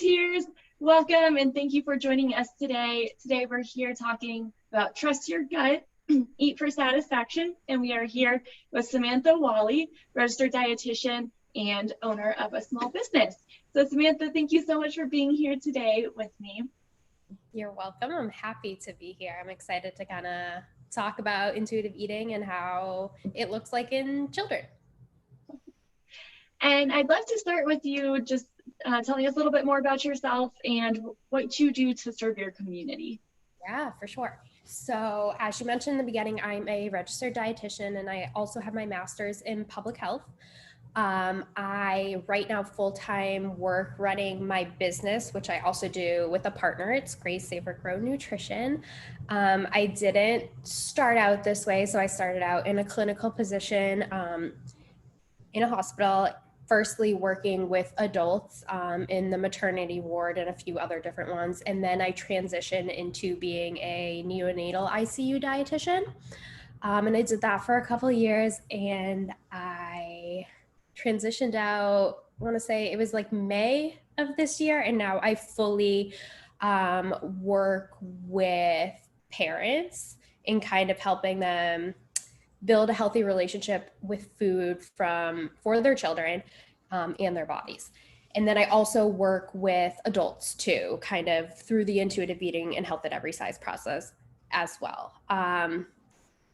Cheers, welcome, and thank you for joining us today. Today we're here talking about trust your gut, eat for satisfaction, and we are here with Samantha Wally, registered dietitian and owner of a small business. So Samantha, thank you so much for being here today with me. You're welcome. I'm happy to be here. I'm excited to kind of talk about intuitive eating and how it looks like in children. And I'd love to start with you just telling us a little bit more about yourself and what you do to serve your community. Yeah, for sure. So as you mentioned in the beginning, I'm a registered dietitian and I also have my master's in public health. I right now full-time work running my business, which I also do with a partner. It's Grace Saver Grow Nutrition. I didn't start out this way. So I started out in a clinical position in a hospital, firstly working with adults in the maternity ward and a few other different ones. And then I transitioned into being a neonatal ICU dietitian. And I did that for a couple of years and I transitioned out, I want to say it was like May of this year. And now I fully work with parents in kind of helping them build a healthy relationship with food for their children and their bodies. And then I also work with adults too, kind of through the intuitive eating and health at every size process as well.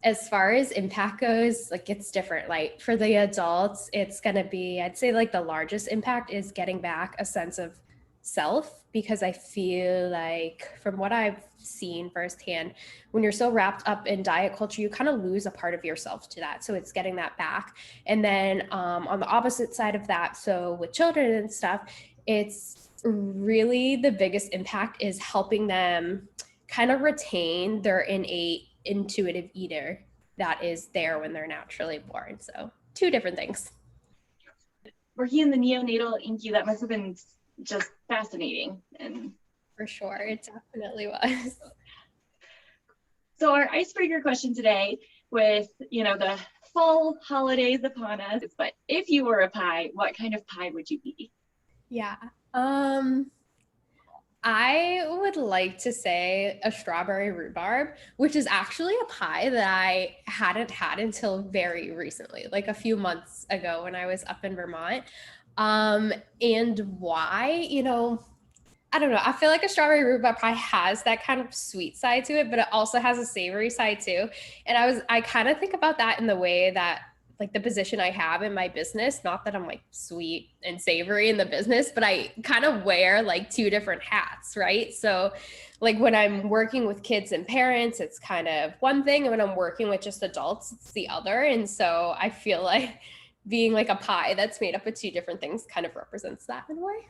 As far as impact goes, like it's different. Like for the adults, it's going to be, I'd say like the largest impact is getting back a sense of self, because I feel like from what I've seen firsthand, when you're so wrapped up in diet culture, you kind of lose a part of yourself to that. So it's getting that back. And then on the opposite side of that, so with children and stuff, it's really the biggest impact is helping them kind of retain their innate intuitive eater that is there when they're naturally born. So two different things. Working in the neonatal INCUBAtor, that must have been just fascinating. And for sure, it definitely was. So our icebreaker question today, with the fall holidays upon us, but if you were a pie, what kind of pie would you be? Yeah. I would like to say a strawberry rhubarb, which is actually a pie that I hadn't had until very recently, like a few months ago when I was up in Vermont. And why, I don't know. I feel like a strawberry rhubarb pie has that kind of sweet side to it, but it also has a savory side too. And I kind of think about that in the way that like the position I have in my business, not that I'm like sweet and savory in the business, but I kind of wear like two different hats, right? So like when I'm working with kids and parents, it's kind of one thing. And when I'm working with just adults, it's the other. And so I feel like being like a pie that's made up of two different things kind of represents that in a way.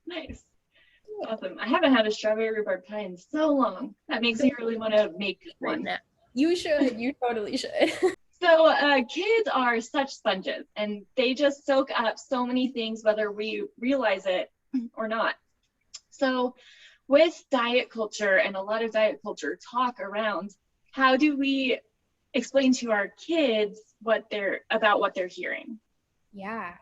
Nice. Awesome. I haven't had a strawberry rhubarb pie in so long. That makes me really want to make one. You should. You totally should. So kids are such sponges and they just soak up so many things, whether we realize it or not. So with diet culture and a lot of diet culture talk around, how do we explain to our kids what they're hearing? Yeah.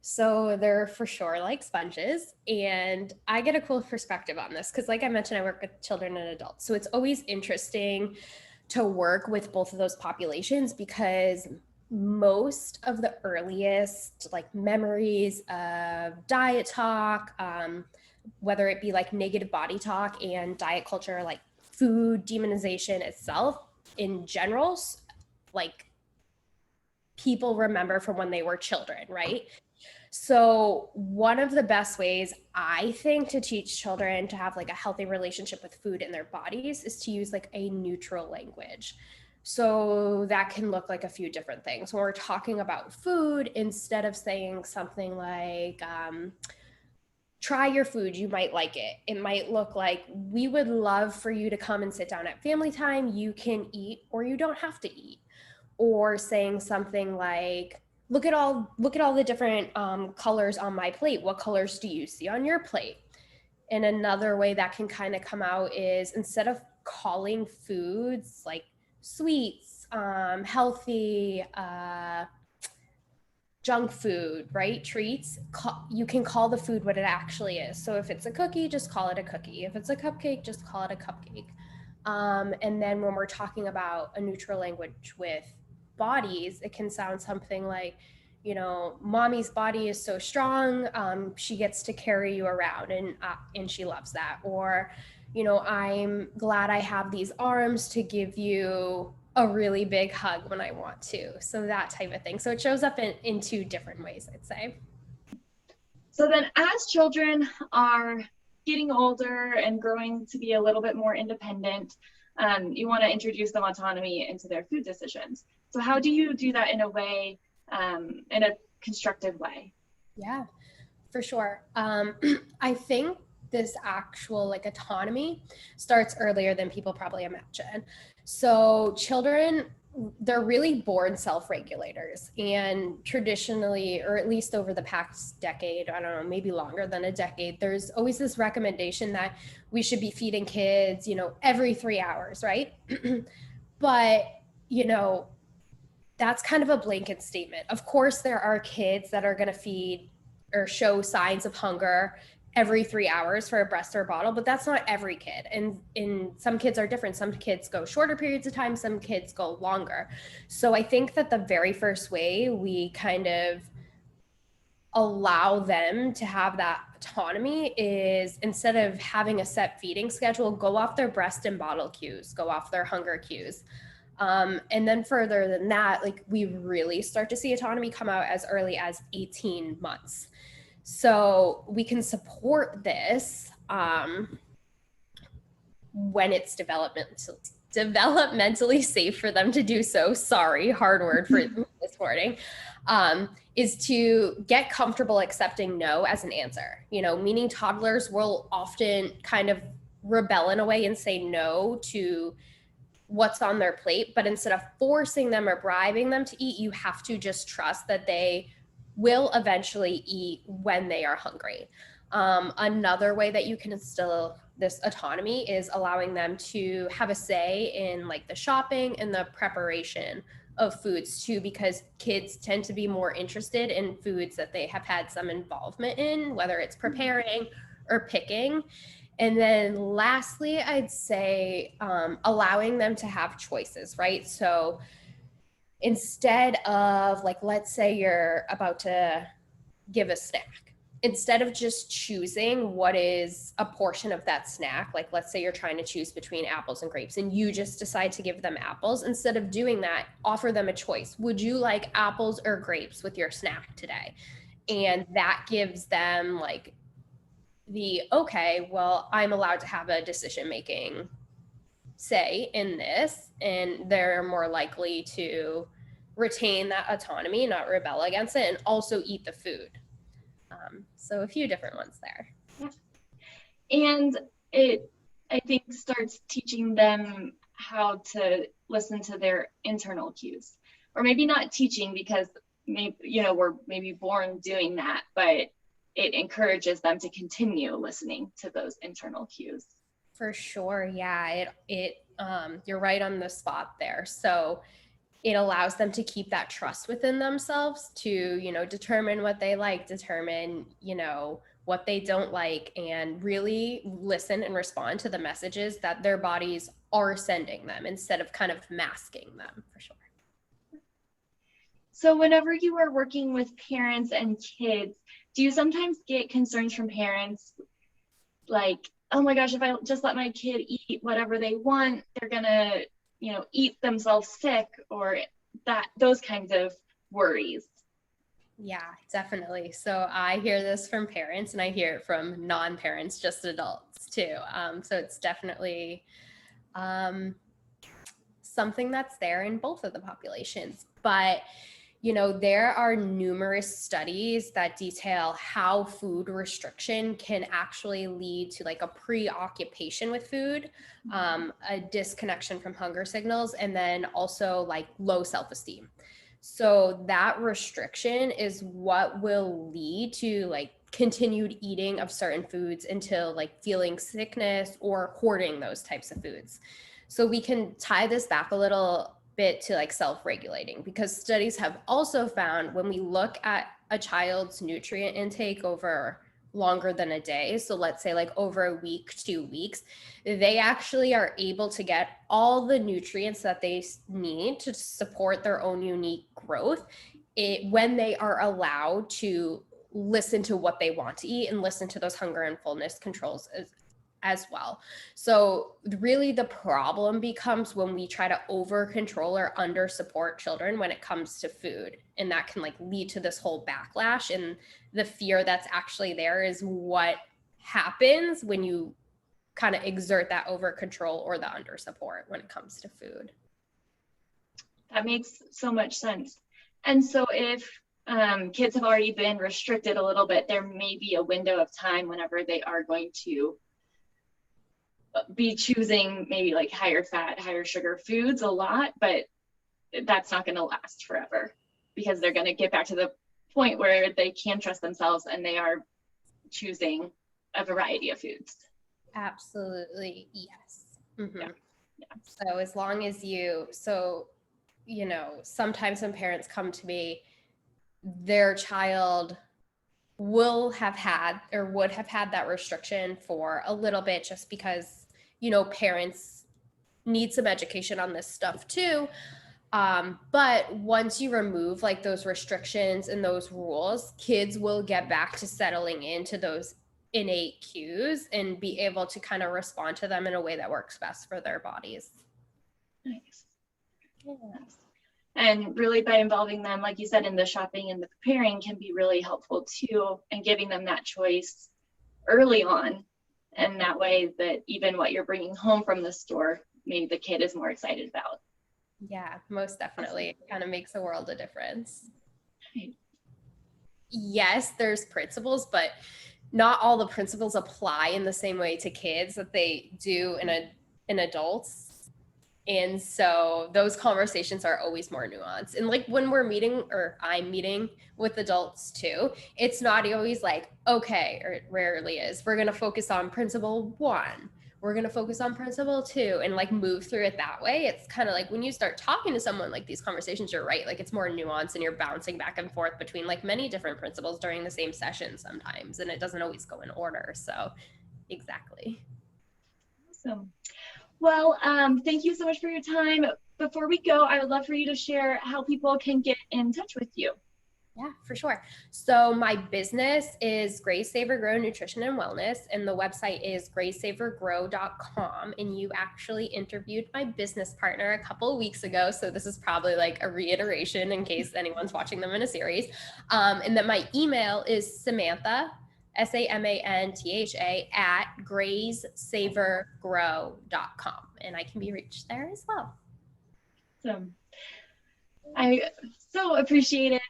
So they're for sure like sponges, and I get a cool perspective on this because like I mentioned, I work with children and adults. So it's always interesting to work with both of those populations because most of the earliest like memories of diet talk, whether it be like negative body talk and diet culture, like food demonization itself in general, like people remember from when they were children, right? So one of the best ways I think to teach children to have like a healthy relationship with food in their bodies is to use like a neutral language. So that can look like a few different things. When we're talking about food, instead of saying something like, try your food, you might like it. It might look like, we would love for you to come and sit down at family time. You can eat or you don't have to eat. Or saying something like, look at all the different colors on my plate. What colors do you see on your plate? And another way that can kind of come out is instead of calling foods like sweets, healthy, junk food, right? Treats, you can call the food what it actually is. So if it's a cookie, just call it a cookie. If it's a cupcake, just call it a cupcake. And then when we're talking about a neutral language with bodies, it can sound something like, you know, mommy's body is so strong, she gets to carry you around, and she loves that. Or, you know, I'm glad I have these arms to give you a really big hug when I want to. So that type of thing. So it shows up in two different ways, I'd say. So then as children are getting older and growing to be a little bit more independent, you want to introduce them autonomy into their food decisions. So how do you do that in a way, in a constructive way? Yeah, for sure. I think this actual like autonomy starts earlier than people probably imagine. So children, they're really born self-regulators, and traditionally, or at least over the past decade, I don't know, maybe longer than a decade, there's always this recommendation that we should be feeding kids, you know, every 3 hours, right? But, you know, that's kind of a blanket statement. Of course, there are kids that are going to feed or show signs of hunger every 3 hours for a breast or a bottle, but that's not every kid. And some kids are different. Some kids go shorter periods of time, some kids go longer. So I think that the very first way we kind of allow them to have that autonomy is, instead of having a set feeding schedule, go off their breast and bottle cues, go off their hunger cues. And then further than that, like we really start to see autonomy come out as early as 18 months. So we can support this when it's developmentally safe for them to do so. Sorry, hard word for this morning. Is to get comfortable accepting no as an answer. You know, meaning toddlers will often kind of rebel in a way and say no to what's on their plate, but instead of forcing them or bribing them to eat, you have to just trust that they will eventually eat when they are hungry. Another way that you can instill this autonomy is allowing them to have a say in like the shopping and the preparation of foods too, because kids tend to be more interested in foods that they have had some involvement in, whether it's preparing or picking. And then lastly, I'd say allowing them to have choices, right? So instead of like, let's say you're about to give a snack, instead of just choosing what is a portion of that snack, like let's say you're trying to choose between apples and grapes and you just decide to give them apples, instead of doing that, offer them a choice. Would you like apples or grapes with your snack today? And that gives them like okay, well, I'm allowed to have a decision-making say in this, and they're more likely to retain that autonomy, not rebel against it, and also eat the food. So a few different ones there. Yeah. And it, I think, starts teaching them how to listen to their internal cues, or maybe not teaching, because maybe, you know, we're maybe born doing that, but it encourages them to continue listening to those internal cues. For sure. Yeah. You're right on the spot there. So it allows them to keep that trust within themselves to, you know, determine what they like, determine, you know, what they don't like, and really listen and respond to the messages that their bodies are sending them instead of kind of masking them, for sure. So whenever you are working with parents and kids, do you sometimes get concerns from parents like, oh my gosh, if I just let my kid eat whatever they want, they're gonna, you know, eat themselves sick, or those kinds of worries? Yeah, definitely. So I hear this from parents, and I hear it from non-parents, just adults too. So it's definitely something that's there in both of the populations. But you know, there are numerous studies that detail how food restriction can actually lead to like a preoccupation with food, a disconnection from hunger signals, and then also like low self-esteem. So that restriction is what will lead to like continued eating of certain foods until like feeling sickness or hoarding those types of foods. So we can tie this back a little bit to like self-regulating, because studies have also found when we look at a child's nutrient intake over longer than a day, so let's say like over a week, 2 weeks, they actually are able to get all the nutrients that they need to support their own unique growth when they are allowed to listen to what they want to eat and listen to those hunger and fullness controls as well. So really the problem becomes when we try to over control or under support children when it comes to food. And that can like lead to this whole backlash, and the fear that's actually there is what happens when you kind of exert that over control or the under support when it comes to food. That makes so much sense. And so if kids have already been restricted a little bit, there may be a window of time whenever they are going to be choosing maybe like higher fat, higher sugar foods a lot, but that's not going to last forever, because they're going to get back to the point where they can trust themselves and they are choosing a variety of foods. Absolutely, yes. Mm-hmm. Yeah. So as long as you know, sometimes when parents come to me, their child will have had or would have had that restriction for a little bit just because, you know, parents need some education on this stuff too. But once you remove like those restrictions and those rules, kids will get back to settling into those innate cues and be able to kind of respond to them in a way that works best for their bodies. Nice. Yeah. And really by involving them, like you said, in the shopping and the preparing can be really helpful too, and giving them that choice early on. And that way that even what you're bringing home from the store, maybe the kid is more excited about. Yeah, most definitely. It kind of makes a world of difference. Right. Yes, there's principles, but not all the principles apply in the same way to kids that they do in adults. And so those conversations are always more nuanced. And like when we're meeting, or I'm meeting with adults too, it's not always like, okay, or it rarely is, we're going to focus on principle 1. We're going to focus on principle 2 and like move through it that way. It's kind of like when you start talking to someone, like these conversations, you're right. Like it's more nuanced and you're bouncing back and forth between like many different principles during the same session sometimes. And it doesn't always go in order. So exactly. Awesome. Well, thank you so much for your time. Before we go, I would love for you to share how people can get in touch with you. Yeah, for sure. So my business is Grace Savor Grow Nutrition and Wellness, and the website is gracesavorgrow.com. And you actually interviewed my business partner a couple of weeks ago. So this is probably like a reiteration in case anyone's watching them in a series. And then my email is Samantha, SAMANTHA @gracesavorgrow.com. And I can be reached there as well. Awesome. I so appreciated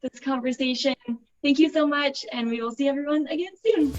this conversation. Thank you so much, and we will see everyone again soon.